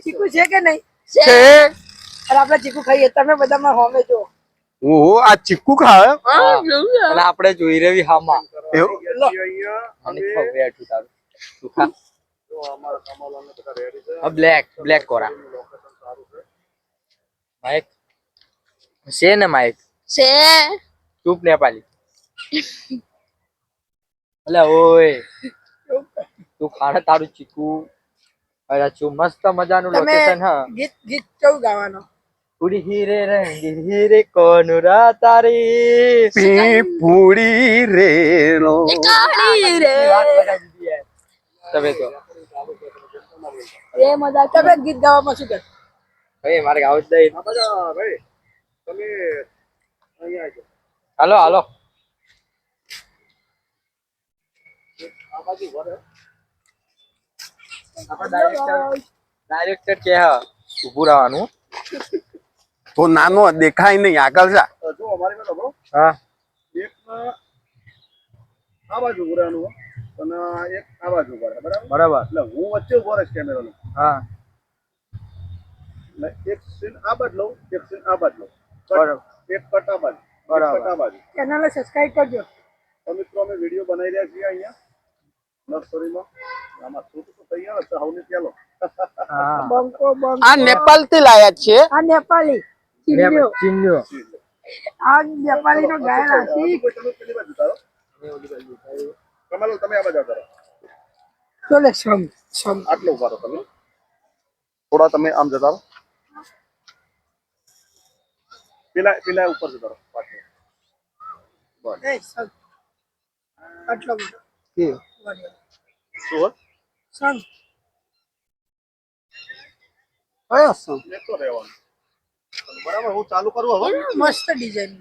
ચીકુ છે કે નહીં? છે અરે આપણે ચીકુ ખાઈએ, તમે બધામાં હોમે જો. ઓહો આ ચીકુ ખાય અને આપણે જોઈ રહી હામાં એવું અને બેઠું તારું તું ખા બ્લેક કોરા માઇક છે ને માઇક છે ચૂપ નેપાલી અલે ઓય તું ખાને તારું ચીકુ અરે ચૂ મસ્ત મજાનું તમે લોકેશન હા ગીત કેવું ગાવાનું? પૂરી હીરે રંગી હીરે કોન રાતારી પૂરી રેલો કાળી રે તમે તો એ મજા તમે ગીત ગાવામાં શું કર? ભાઈ મારે ગાવું જ નહીં હાલો હાલો ડાયરેક્ટર કે હા ઉભું રહેવાનું તો નાનો દેખાય નહીં આગળ જા હા એક આ બાજુ ઉરાનું અને એક આ બાજુ ઉભા રહે, બરાબર? બરાબર એટલે હું વચ્ચે ઉભો રહીશ કેમેરાનો. હા એટલે એક સીન આ બાજુ લઉં, એક સીન આ બાજુ લઉં. બરાબર એક કટ આ બાજુ, એક બરાબર. કટ આ બાજુ. ચેનલને સબસ્ક્રાઇબ કરજો. તો મિત્રો અમે વિડીયો બનાવી રહ્યા છીએ અહીંયા નર્સરીમાં. આમાં શૂટ તો તૈયાર હશે હવની ચાલો. હા બંકો બંકો. આ નેપાલ થી લાયા છે આ નેપાળી ચીન્યો. ચીન્યો આ નેપાળીનો ગાયલા છે. તમે પેલી બાજુ ઉતારો. કમલ તમે આ બાજુ ઉતારો. ચોલે સમ આટલો ઉભા રહો તમે. થોડા તમે આમ જતા રહો. પેલા ઉપર જતા રહો. પાછળ. બસ. એ સમ આટલો બધો કે વળ્યો. શું હોય? સમ કયો શું લેતો રહેવાનું. બરાબર હું ચાલુ કરું હવે. મસ્ત ડિઝાઇન.